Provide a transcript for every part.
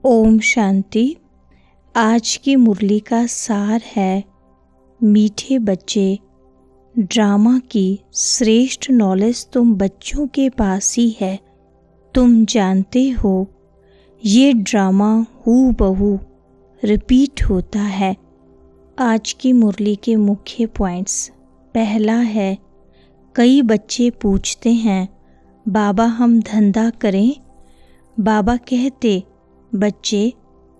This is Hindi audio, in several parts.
ओम शांति। आज की मुरली का सार है, मीठे बच्चे, ड्रामा की श्रेष्ठ नॉलेज तुम बच्चों के पास ही है। तुम जानते हो ये ड्रामा हूबहू रिपीट होता है। आज की मुरली के मुख्य पॉइंट्स। पहला है, कई बच्चे पूछते हैं बाबा हम धंधा करें। बाबा कहते बच्चे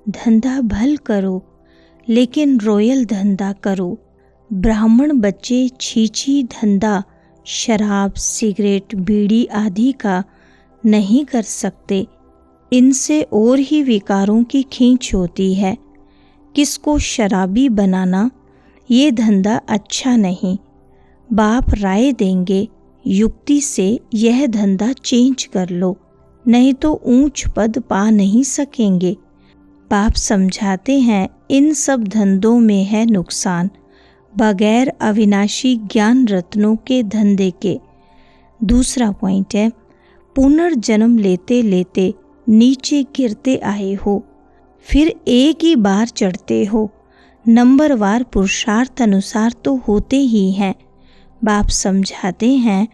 धंधा भल करो लेकिन रॉयल धंधा करो। ब्राह्मण बच्चे छीछी धंधा शराब सिगरेट बीड़ी आदि का नहीं कर सकते। इनसे और ही विकारों की खींच होती है। किसको शराबी बनाना ये धंधा अच्छा नहीं। बाप राय देंगे युक्ति से यह धंधा चेंज कर लो, नहीं तो ऊंच पद पा नहीं सकेंगे। बाप समझाते हैं इन सब धंधों में है नुकसान, बगैर अविनाशी ज्ञान रत्नों के धंधे के। दूसरा पॉइंट है, पुनर्जन्म लेते लेते नीचे गिरते आए हो, फिर एक ही बार चढ़ते हो। नंबरवार पुरुषार्थ अनुसार तो होते ही हैं। बाप समझाते हैं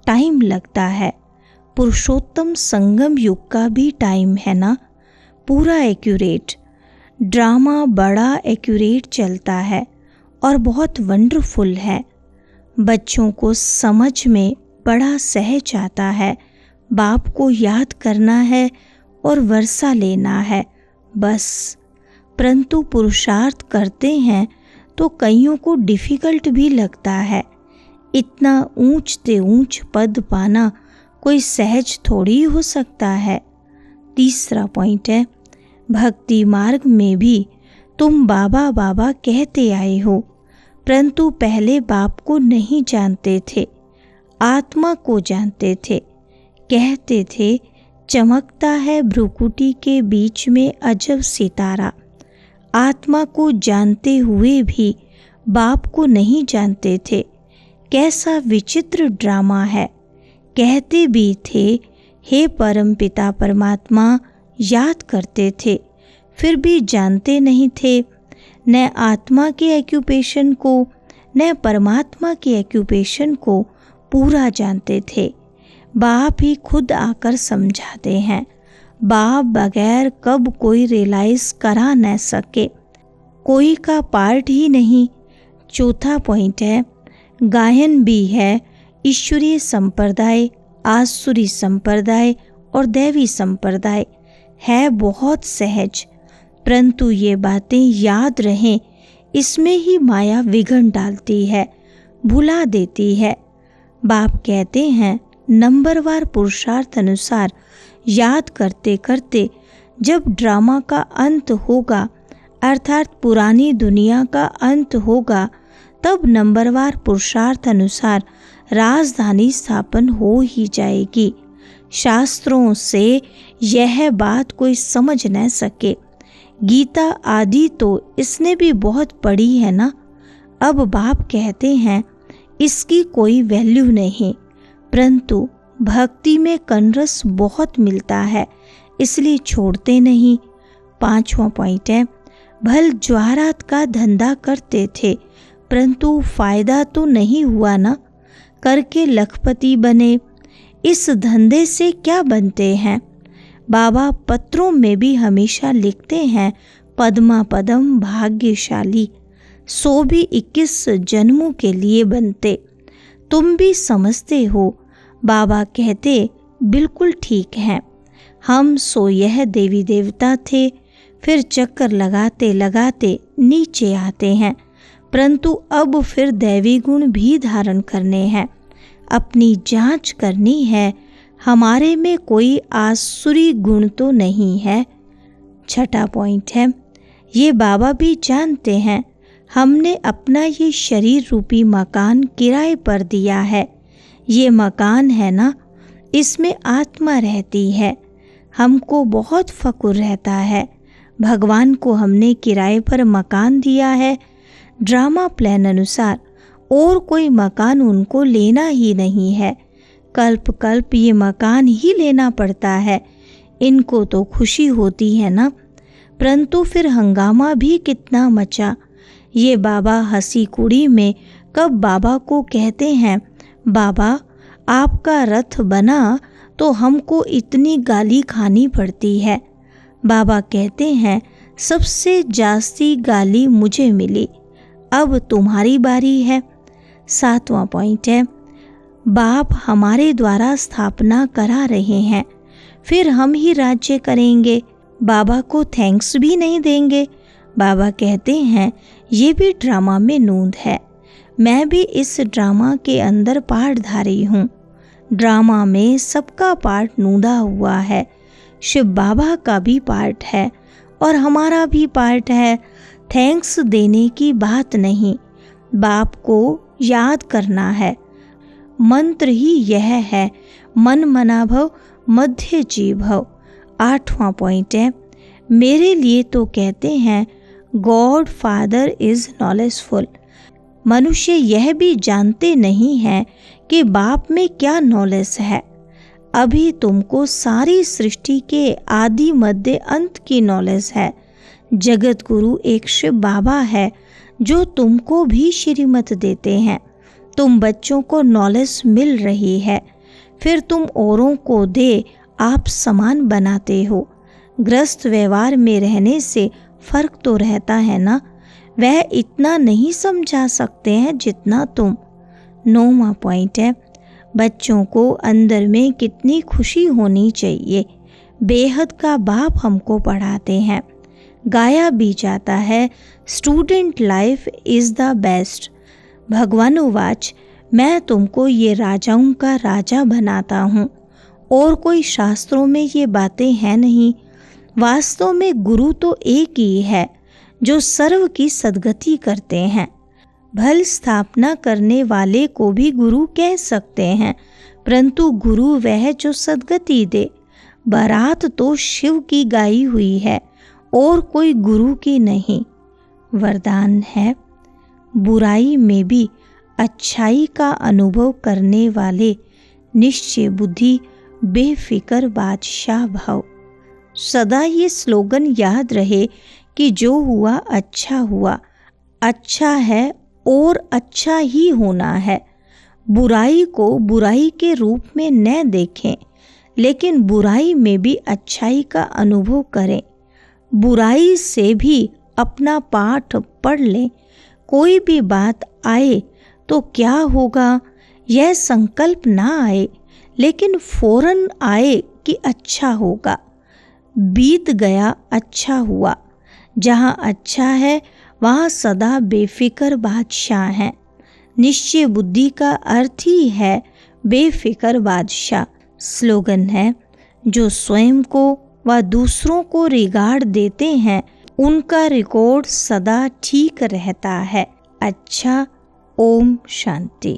टाइम लगता है। पुरुषोत्तम संगम युग का भी टाइम है ना, पूरा एक्यूरेट। ड्रामा बड़ा एक्यूरेट चलता है और बहुत वंडरफुल है। बच्चों को समझ में बड़ा सहज आता है। बाप को याद करना है और वर्षा लेना है बस। परंतु पुरुषार्थ करते हैं तो कईयों को डिफ़िकल्ट भी लगता है। इतना ऊंच ते ऊंच पद पाना कोई सहज थोड़ी हो सकता है। तीसरा पॉइंट है, भक्ति मार्ग में भी तुम बाबा बाबा कहते आए हो, परंतु पहले बाप को नहीं जानते थे, आत्मा को जानते थे। कहते थे चमकता है भ्रुकुटी के बीच में अजब सितारा। आत्मा को जानते हुए भी बाप को नहीं जानते थे। कैसा विचित्र ड्रामा है। कहते भी थे हे परमपिता परमात्मा, याद करते थे, फिर भी जानते नहीं थे। न आत्मा के एक्यूपेशन को न परमात्मा के एक्यूपेशन को पूरा जानते थे। बाप ही खुद आकर समझाते हैं। बाप बगैर कब कोई रियलाइज करा न सके, कोई का पार्ट ही नहीं। चौथा पॉइंट है, गायन भी है ईश्वरीय संप्रदाय, आसुरी संप्रदाय और दैवी संप्रदाय है बहुत सहज, परंतु ये बातें याद रहें, इसमें ही माया विघन डालती है, भुला देती है। बाप कहते हैं नंबरवार पुरुषार्थ अनुसार याद करते करते जब ड्रामा का अंत होगा, अर्थात पुरानी दुनिया का अंत होगा, तब नंबरवार पुरुषार्थ अनुसार राजधानी स्थापन हो ही जाएगी। शास्त्रों से यह बात कोई समझ न सके। गीता आदि तो इसने भी बहुत पढ़ी है ना। अब बाप कहते हैं इसकी कोई वैल्यू नहीं, परंतु भक्ति में कनरस बहुत मिलता है, इसलिए छोड़ते नहीं। पांचवा पॉइंट है, भल ज्वारात का धंधा करते थे, परंतु फायदा तो नहीं हुआ ना। करके लखपति बने, इस धंधे से क्या बनते हैं। बाबा पत्रों में भी हमेशा लिखते हैं पद्मा पदम भाग्यशाली, सो भी 21 जन्मों के लिए बनते। तुम भी समझते हो। बाबा कहते बिल्कुल ठीक है। हम सो यह देवी देवता थे, फिर चक्कर लगाते लगाते नीचे आते हैं, परंतु अब फिर दैवी गुण भी धारण करने हैं। अपनी जांच करनी है, हमारे में कोई आसुरी गुण तो नहीं है। छठा पॉइंट है, ये बाबा भी जानते हैं हमने अपना ये शरीर रूपी मकान किराए पर दिया है। ये मकान है ना, इसमें आत्मा रहती है। हमको बहुत फक्र रहता है, भगवान को हमने किराए पर मकान दिया है। ड्रामा प्लान अनुसार और कोई मकान उनको लेना ही नहीं है। कल्प कल्प ये मकान ही लेना पड़ता है। इनको तो खुशी होती है ना परंतु फिर हंगामा भी कितना मचा। ये बाबा हंसी कुड़ी में कब बाबा को कहते हैं, बाबा आपका रथ बना तो हमको इतनी गाली खानी पड़ती है। बाबा कहते हैं, सबसे जास्ती गाली मुझे मिली, अब तुम्हारी बारी है। 7वां पॉइंट है, बाप हमारे द्वारा स्थापना करा रहे हैं, फिर हम ही राज्य करेंगे। बाबा को थैंक्स भी नहीं देंगे। बाबा कहते हैं, ये भी ड्रामा में नूंद है, मैं भी इस ड्रामा के अंदर पार्टधारी हूँ। ड्रामा में सबका पार्ट नूंदा हुआ है। शिव बाबा का भी पार्ट है और हमारा भी पार्ट है। थैंक्स देने की बात नहीं, बाप को याद करना है। मंत्र ही यह है, मन मना भव मध्य जी भव। 8वां पॉइंट है, मेरे लिए तो कहते हैं गॉड फादर इज नॉलेजफुल। मनुष्य यह भी जानते नहीं हैं कि बाप में क्या नॉलेज है। अभी तुमको सारी सृष्टि के आदि मध्य अंत की नॉलेज है। जगत गुरु एक शिव बाबा है जो तुमको भी श्रीमत देते हैं। तुम बच्चों को नॉलेज मिल रही है, फिर तुम औरों को दे आप समान बनाते हो। ग्रस्त व्यवहार में रहने से फर्क तो रहता है ना, वह इतना नहीं समझा सकते हैं जितना तुम। 9वां पॉइंट है, बच्चों को अंदर में कितनी खुशी होनी चाहिए। बेहद का बाप हमको पढ़ाते हैं। गाया भी जाता है, student life is the best. भगवानुवाच, मैं तुमको ये राजाओं का राजा बनाता हूँ। और कोई शास्त्रों में ये बातें हैं नहीं। वास्तव में गुरु तो एक ही है जो सर्व की सद्गति करते हैं। भल स्थापना करने वाले को भी गुरु कह सकते हैं, परंतु गुरु वह जो सद्गति दे। बारात तो शिव की गाई हुई है और कोई गुरु की नहीं। वरदान है, बुराई में भी अच्छाई का अनुभव करने वाले निश्चय बुद्धि बेफिक्र बादशाह भव। सदा ये स्लोगन याद रहे कि जो हुआ अच्छा है और अच्छा ही होना है। बुराई को बुराई के रूप में न देखें, लेकिन बुराई में भी अच्छाई का अनुभव करें। बुराई से भी अपना पाठ पढ़ लें। कोई भी बात आए तो क्या होगा यह संकल्प ना आए, लेकिन फौरन आए कि अच्छा होगा। बीत गया अच्छा हुआ। जहाँ अच्छा है वहाँ सदा बेफिक्र बादशाह हैं। निश्चय बुद्धि का अर्थ ही है बेफिक्र बादशाह। स्लोगन है, जो स्वयं को व दूसरों को रिगार्ड देते हैं उनका रिकॉर्ड सदा ठीक रहता है। अच्छा, ओम शांति।